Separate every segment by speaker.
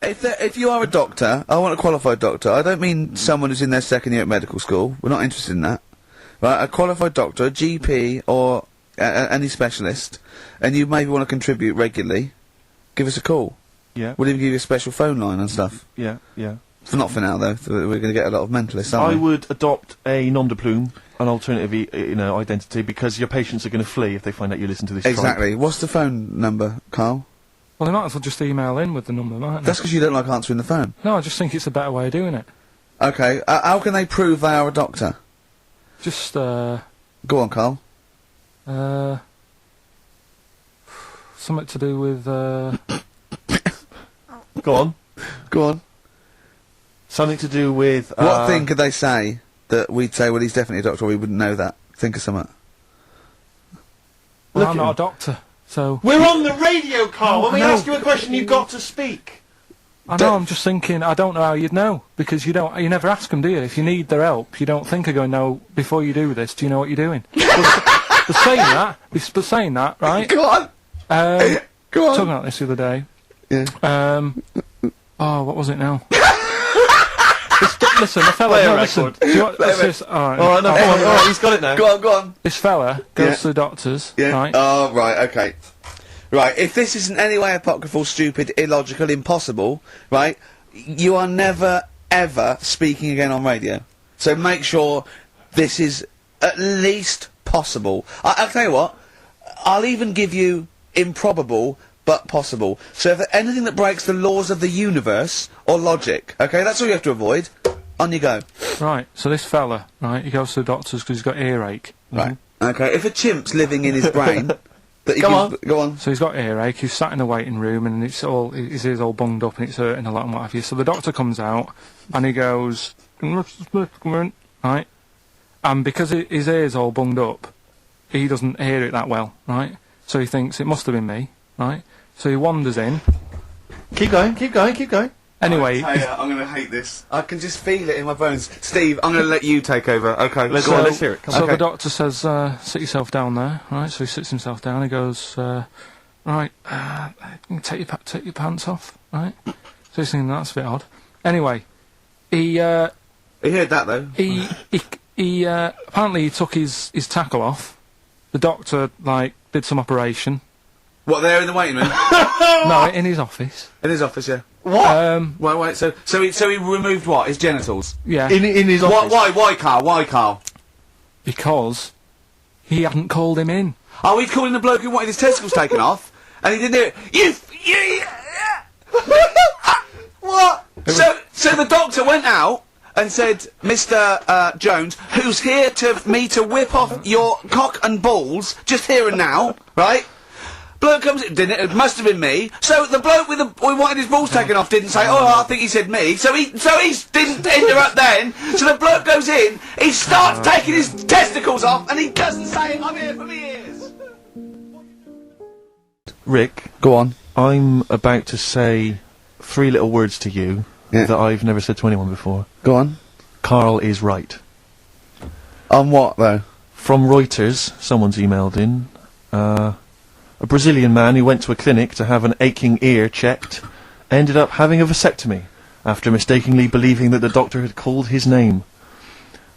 Speaker 1: if you are a doctor, I want a qualified doctor. I don't mean someone who's in their second year at medical school. We're not interested in that. Right, a qualified doctor, a GP, or any specialist, and you maybe want to contribute regularly, give us a call.
Speaker 2: Yeah.
Speaker 1: We'll even give you a special phone line and stuff.
Speaker 2: Yeah, yeah.
Speaker 1: Not for now, though. We're going to get a lot of mentalists, aren't we?
Speaker 2: I would adopt a nom de plume, an alternative, identity, because your patients are going to flee if they find out you listen to this.
Speaker 1: Exactly.
Speaker 2: Tribe.
Speaker 1: What's the phone number, Karl?
Speaker 3: Well, they might as well just email in with the number, mightn't they?
Speaker 1: That's because you don't like answering the phone.
Speaker 3: No, I just think it's a better way of doing it.
Speaker 1: Okay. How can they prove they are a doctor?
Speaker 3: Just,
Speaker 1: Go on, Karl.
Speaker 3: Something to do with,
Speaker 2: Go on.
Speaker 1: Go on.
Speaker 2: Something to do with,
Speaker 1: What thing could they say that we'd say, well, he's definitely a doctor, or we wouldn't know that? Think of something.
Speaker 3: well, I'm not a doctor, so...
Speaker 2: We're on the radio, Karl! When we
Speaker 3: No.
Speaker 2: ask you a question, you've got to speak!
Speaker 3: I know, I'm just thinking, I don't know how you'd know, because you never ask them, do you? If you need their help, you don't think of going, no, before you do this, do you know what you're doing? But saying that, right?
Speaker 1: Go on! Go on!
Speaker 3: Talking about this the other day.
Speaker 1: Yeah.
Speaker 3: What was it now? Listen, the fella,
Speaker 2: Play a
Speaker 3: no, listen.
Speaker 2: record.
Speaker 3: Do you want, alright,
Speaker 2: Alright, no, come on, alright, he's got it now.
Speaker 1: Go on, go on.
Speaker 3: this fella goes
Speaker 1: Yeah.
Speaker 3: to the doctors,
Speaker 1: Yeah.
Speaker 3: right?
Speaker 1: Oh, right, okay. Right, if this is in any way apocryphal, stupid, illogical, impossible, right, you are never, ever speaking again on radio. So make sure this is at least possible. I'll tell you what, I'll even give you improbable, but possible. So if anything that breaks the laws of the universe, or logic, okay, that's all you have to avoid. On you go.
Speaker 3: Right, so this fella, right, he goes to the doctors because he's got earache.
Speaker 1: Right. Okay, if a chimp's living in his brain... that he
Speaker 2: Go
Speaker 1: can-
Speaker 2: on.
Speaker 1: Go on.
Speaker 3: So he's got earache, he's sat in a waiting room and his ear's all bunged up and it's hurting a lot and what have you. So the doctor comes out and he goes, right, and because his ear's all bunged up, he doesn't hear it that well, right? So he thinks it must have been me, right? So he wanders in.
Speaker 2: Keep going, keep going, keep going.
Speaker 3: Anyway,
Speaker 1: I'm gonna hate this. I can just feel it in my bones. Steve, I'm gonna let you take over. Okay,
Speaker 2: Let's hear it. Come
Speaker 3: so
Speaker 2: on.
Speaker 3: the doctor says, sit yourself down there, right? So he sits himself down. He goes, right, take your pants off, right? So he's thinking that's a bit odd. Anyway, he
Speaker 1: heard that though.
Speaker 3: he apparently he took his tackle off. The doctor did some operation.
Speaker 1: What, there in the waiting room?
Speaker 3: No, in his office.
Speaker 1: In his office, yeah.
Speaker 2: What?
Speaker 1: Wait, so he removed what? His genitals?
Speaker 3: Yeah.
Speaker 2: In his office?
Speaker 1: Why, Karl? Why, Karl?
Speaker 3: Because he hadn't called him in.
Speaker 1: Oh, he's calling the bloke who wanted his testicles taken off, and he didn't do it. What? So the doctor went out and said, Mr. Jones, who's here to whip off your cock and balls, just here and now, right? Bloke comes in, didn't it? It must have been me. So the bloke who wanted his balls taken off didn't say, oh, I think he said me. So he didn't interrupt then. So the bloke goes in, he starts taking his testicles off, and he doesn't say, I'm here for me ears.
Speaker 2: Rick,
Speaker 1: Go on.
Speaker 2: I'm about to say 3 little words to you that I've never said to anyone before.
Speaker 1: Go on.
Speaker 2: Karl is right.
Speaker 1: On what, though?
Speaker 2: From Reuters, someone's emailed in, a Brazilian man who went to a clinic to have an aching ear checked ended up having a vasectomy after mistakenly believing that the doctor had called his name.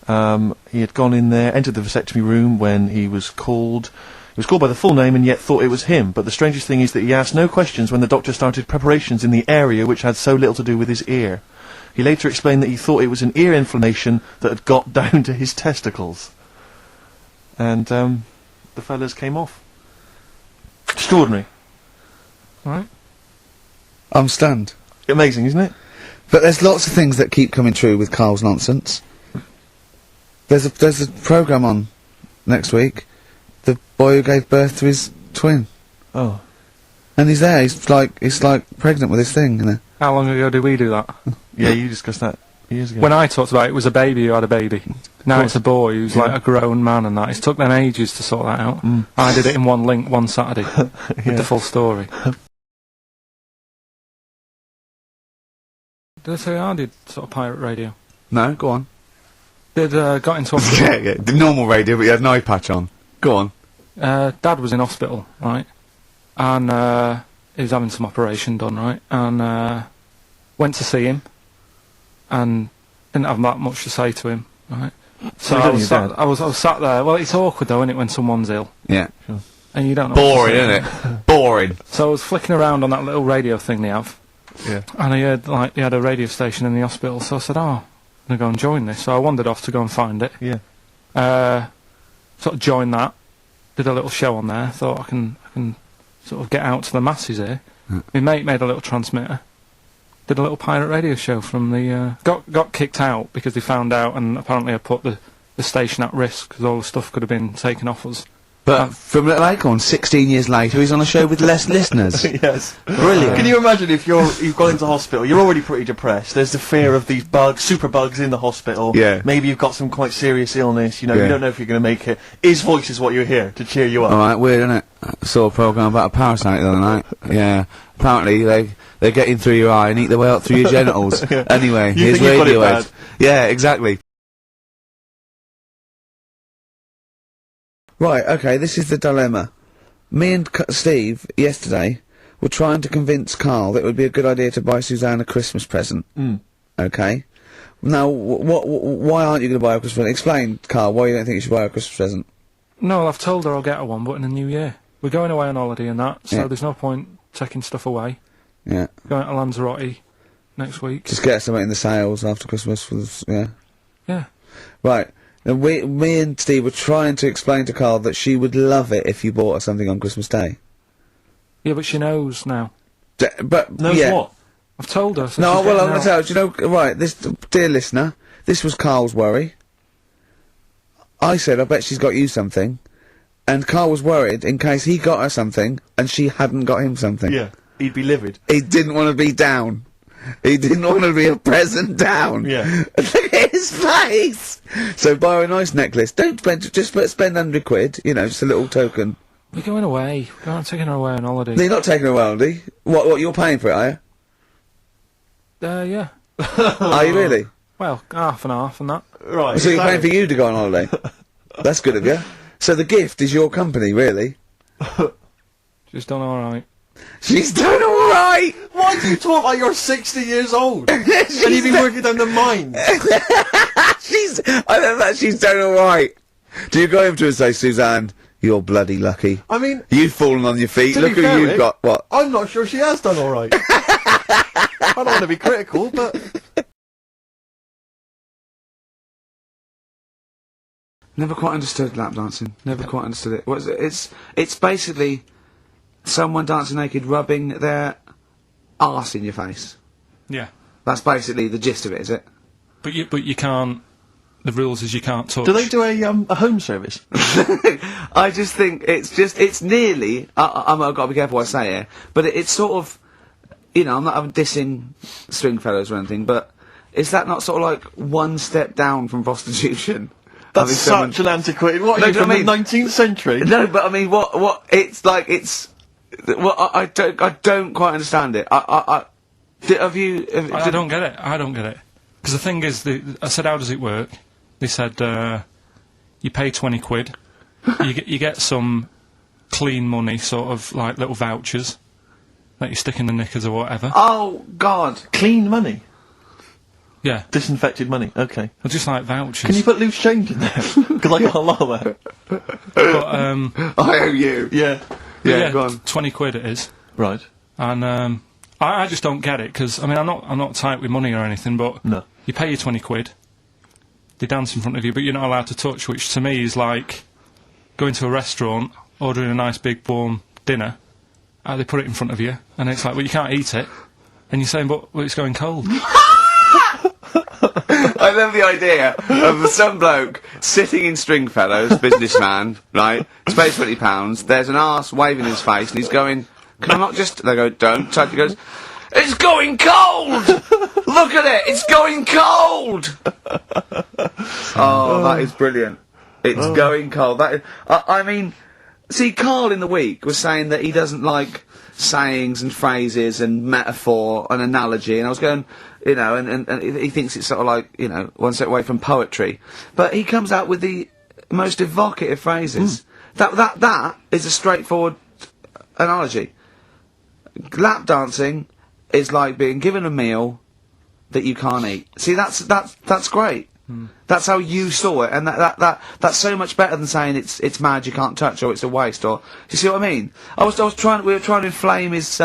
Speaker 2: He had gone in there, entered the vasectomy room when he was called. He was called by the full name and yet thought it was him, but the strangest thing is that he asked no questions when the doctor started preparations in the area which had so little to do with his ear. He later explained that he thought it was an ear inflammation that had got down to his testicles. And, the fellas came off. Extraordinary.
Speaker 3: Right.
Speaker 1: I'm stunned.
Speaker 2: Amazing, isn't it?
Speaker 1: But there's lots of things that keep coming true with Karl's nonsense. There's a programme on next week. The boy who gave birth to his twin.
Speaker 2: Oh.
Speaker 1: And he's there, he's like pregnant with his thing, you know.
Speaker 3: How long ago did we do that?
Speaker 2: Yeah, you discussed that years ago.
Speaker 3: When I talked about it, it was a baby who had a baby. Now it's a boy who's like a grown man and that. It's took them ages to sort that out. I did it in one link one Saturday with the full story. Did I say I did sort of pirate radio?
Speaker 1: No, go on.
Speaker 3: Got into hospital.
Speaker 1: yeah, the normal radio, but you had an eye patch on. Go on.
Speaker 3: Dad was in hospital, right? And he was having some operation done, right? And went to see him, and didn't have that much to say to him, right? So
Speaker 2: you
Speaker 3: I
Speaker 2: don't
Speaker 3: was,
Speaker 2: need
Speaker 3: sat,
Speaker 2: that.
Speaker 3: I was sat there. Well, it's awkward though, isn't it, when someone's ill
Speaker 1: Yeah.
Speaker 3: and you don't know.
Speaker 1: Boring,
Speaker 3: what to say.
Speaker 1: isn't it? Boring.
Speaker 3: So I was flicking around on that little radio thing they have,
Speaker 2: Yeah.
Speaker 3: and I heard like they had a radio station in the hospital. So I said, "Oh, I'm gonna go and join this." So I wandered off to go and find it.
Speaker 2: Yeah.
Speaker 3: Sort of joined that, did a little show on there. Thought I can sort of get out to the masses here. My mate made a little transmitter. Did a little pirate radio show from the... got kicked out because they found out, and apparently I put the station at risk because all the stuff could have been taken off us.
Speaker 1: But from Little Acorn, 16 years later, he's on a show with less listeners.
Speaker 2: Yes.
Speaker 1: Brilliant.
Speaker 2: Can you imagine if you've gone into hospital, you're already pretty depressed, there's the fear of these bugs, super bugs in the hospital,
Speaker 1: Yeah.
Speaker 2: maybe you've got some quite serious illness, you know,
Speaker 1: Yeah.
Speaker 2: you don't know if you're going to make it. His voice is what you hear to cheer you up.
Speaker 1: Alright, weird, isn't it? I saw a programme about a parasite the other night. Yeah. Apparently, they get in through your eye and eat their way up through your genitals.
Speaker 2: Yeah.
Speaker 1: Anyway,
Speaker 2: You
Speaker 1: here's
Speaker 2: think you've got it
Speaker 1: Radiohead.
Speaker 2: bad.
Speaker 1: Yeah, exactly. Right, okay, this is the dilemma. Me and Steve, yesterday, were trying to convince Karl that it would be a good idea to buy Suzanne a Christmas present. Okay? Now, why aren't you going to buy her a Christmas present? Explain, Karl, why you don't think you should buy her a Christmas present.
Speaker 3: No, well, I've told her I'll get her one, but in the new year. We're going away on holiday and that, so
Speaker 1: Yeah.
Speaker 3: there's no point taking stuff away.
Speaker 1: Yeah.
Speaker 3: Going to Lanzarote next week.
Speaker 1: Just get her something in the sales after Christmas for the, yeah.
Speaker 3: Yeah.
Speaker 1: Right. Now, me and Steve were trying to explain to Karl that she would love it if you bought her something on Christmas Day.
Speaker 3: Yeah, but she knows now.
Speaker 1: But,
Speaker 2: Knows
Speaker 1: yeah.
Speaker 2: what?
Speaker 3: I've told her. So
Speaker 1: No,
Speaker 3: she's
Speaker 1: well, I'm
Speaker 3: getting
Speaker 1: going
Speaker 3: out.
Speaker 1: to tell you, do you know, right, this, dear listener, this was Karl's worry. I said, I bet she's got you something. And Karl was worried in case he got her something and she hadn't got him something.
Speaker 2: Yeah, he'd be livid.
Speaker 1: He didn't want to be down. He didn't want to be a present down.
Speaker 2: Yeah.
Speaker 1: Look at his face! So buy her a nice necklace. Don't spend, just spend £100, you know, just a little token.
Speaker 3: We're going away. I'm taking her away on holiday.
Speaker 1: You're not taking her away, are you? What, you're paying for it, are you?
Speaker 3: Yeah.
Speaker 1: Are you really?
Speaker 3: Well, half and half and that.
Speaker 2: Right.
Speaker 1: So you're paying for you to go on holiday? That's good of you. So the gift is your company, really?
Speaker 3: She's done alright.
Speaker 1: She's done alright!
Speaker 2: Why do you talk like you're 60 years old? And you've been working down the mine.
Speaker 1: I don't know, she's done alright. Do you go over to her and say, Suzanne, you're bloody lucky.
Speaker 2: I mean,
Speaker 1: You've fallen on your feet,
Speaker 2: to
Speaker 1: look
Speaker 2: be
Speaker 1: who
Speaker 2: fair,
Speaker 1: you've
Speaker 2: Rick,
Speaker 1: got, what?
Speaker 2: I'm not sure she has done alright. I don't want to be critical, but...
Speaker 1: Never quite understood lap dancing. Never quite understood it. It's basically someone dancing naked rubbing their arse in your face.
Speaker 3: Yeah.
Speaker 1: That's basically the gist of it, is it?
Speaker 3: But you can't. The rules is you can't touch.
Speaker 2: Do they do a home service?
Speaker 1: I just think it's nearly. I've got to be careful what I say here, but it's sort of, you know, I'm not dissing Stringfellows or anything, but is that not sort of like one step down from prostitution?
Speaker 2: That's
Speaker 1: Having someone-
Speaker 2: such an antiquated... What,
Speaker 1: No,
Speaker 2: are you
Speaker 1: do you
Speaker 2: from
Speaker 1: know what I
Speaker 2: the 19th century?
Speaker 1: No, but I mean, what? It's like it's. Well, I don't quite understand it. Have you?
Speaker 3: I don't get it. I don't get it. Because the thing is, I said, how does it work? They said, you pay £20. you get some clean money, sort of like little vouchers that you stick in the knickers or whatever.
Speaker 1: Oh God!
Speaker 2: Clean money?
Speaker 3: Yeah,
Speaker 2: Disinfected money, okay.
Speaker 3: they're just like vouchers.
Speaker 2: Can you put loose change in there? Because I got a lot of that.
Speaker 3: But,
Speaker 1: I owe you.
Speaker 2: Yeah.
Speaker 1: Yeah, go on.
Speaker 3: £20 it is,
Speaker 2: Right.
Speaker 3: and I just don't get it because I mean I'm not tight with money or anything, but
Speaker 2: No.
Speaker 3: you pay your £20. They dance in front of you, but you're not allowed to touch, which to me is like going to a restaurant, ordering a nice big warm dinner, they put it in front of you, and it's like, well, you can't eat it, and you're saying, but well, it's going cold.
Speaker 1: I love the idea of some bloke sitting in Stringfellows, businessman, right? Space £20. There's an arse waving in his face, and he's going, "Can I not just?" They go, "Don't." So he goes, "It's going cold. Look at it. It's going cold." Oh, that is brilliant. It's going cold. That is, I mean, see, Karl in the week was saying that he doesn't like sayings and phrases and metaphor and analogy, and I was going, you know, and he thinks it's sort of like, you know, one step away from poetry. But he comes out with the most evocative phrases. That is a straightforward analogy. Lap dancing is like being given a meal that you can't eat. See, that's great. That's how you saw it, and that's so much better than saying it's mad, you can't touch, or it's a waste, or, you see what I mean? we were trying to inflame his,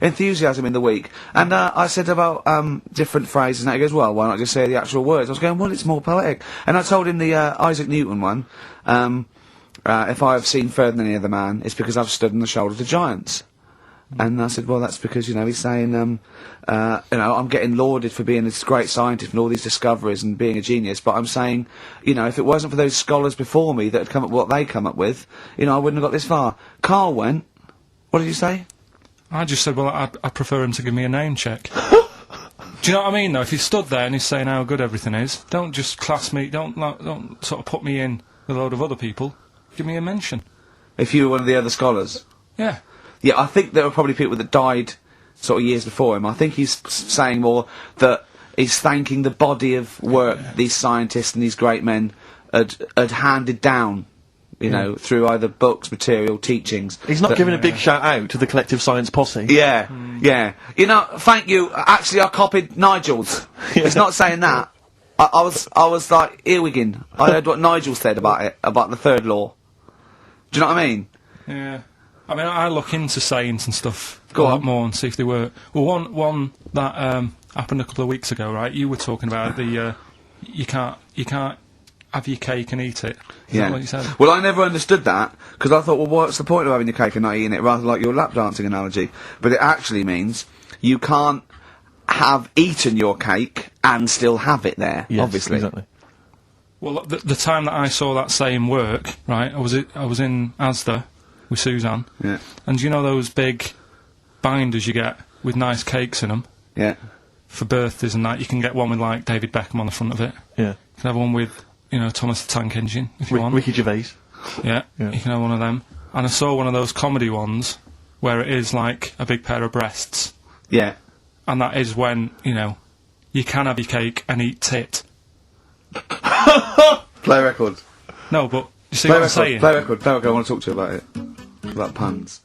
Speaker 1: enthusiasm in the week, and, I said about, different phrases, and he goes, well, why not just say the actual words? I was going, well, it's more poetic. And I told him the, Isaac Newton one, if I have seen further than any other man, it's because I've stood on the shoulders of giants. And I said, well, that's because, he's saying, I'm getting lauded for being this great scientist and all these discoveries and being a genius, but I'm saying, if it wasn't for those scholars before me that had come up with what they come up with, I wouldn't have got this far. Karl went, what did you say?
Speaker 3: I just said, well, I prefer him to give me a name check. Do you know what I mean, though? If he stood there and he's saying how good everything is, don't just class me, don't sort of put me in with a load of other people. Give me a mention.
Speaker 1: If you were one of the other scholars?
Speaker 3: Yeah.
Speaker 1: Yeah, I think there were probably people that died sort of years before him. I think he's saying more that he's thanking the body of work these scientists and these great men had handed down, through either books, material, teachings.
Speaker 2: He's not giving a big shout out to the collective science posse.
Speaker 1: Yeah, yeah. Thank you. Actually, I copied Nigel's. He's not saying that. I was like, earwigging. I heard what Nigel said about it, about the third law. Do you know what I mean?
Speaker 3: Yeah. I mean, I look into science and stuff a
Speaker 1: Go
Speaker 3: lot
Speaker 1: on.
Speaker 3: more and see if they work. Well, one that happened a couple of weeks ago, right? You were talking about the you can't have your cake and eat it. Is that what you said?
Speaker 1: Well, I never understood that because I thought, well, what's the point of having your cake and not eating it? Rather like your lap dancing analogy, but it actually means you can't have eaten your cake and still have it there.
Speaker 2: Yes,
Speaker 1: obviously.
Speaker 2: Exactly.
Speaker 3: Well, the time that I saw that same work, right? I was in Asda with Suzanne.
Speaker 1: Yeah.
Speaker 3: And you know those big binders you get with nice cakes in them?
Speaker 1: Yeah.
Speaker 3: For birthdays and that, you can get one with, like, David Beckham on the front of it.
Speaker 2: Yeah.
Speaker 3: You can have one with, Thomas the Tank Engine, if you want.
Speaker 2: Ricky Gervais.
Speaker 3: Yeah, you can have one of them. And I saw one of those comedy ones where it is, like, a big pair of breasts.
Speaker 1: Yeah.
Speaker 3: And that is when, you can have your cake and eat tit.
Speaker 1: Play record.
Speaker 3: No, but, you see
Speaker 1: Play
Speaker 3: what I'm
Speaker 1: record.
Speaker 3: saying?
Speaker 1: Play record. Play record. I want to talk to you about it. About puns.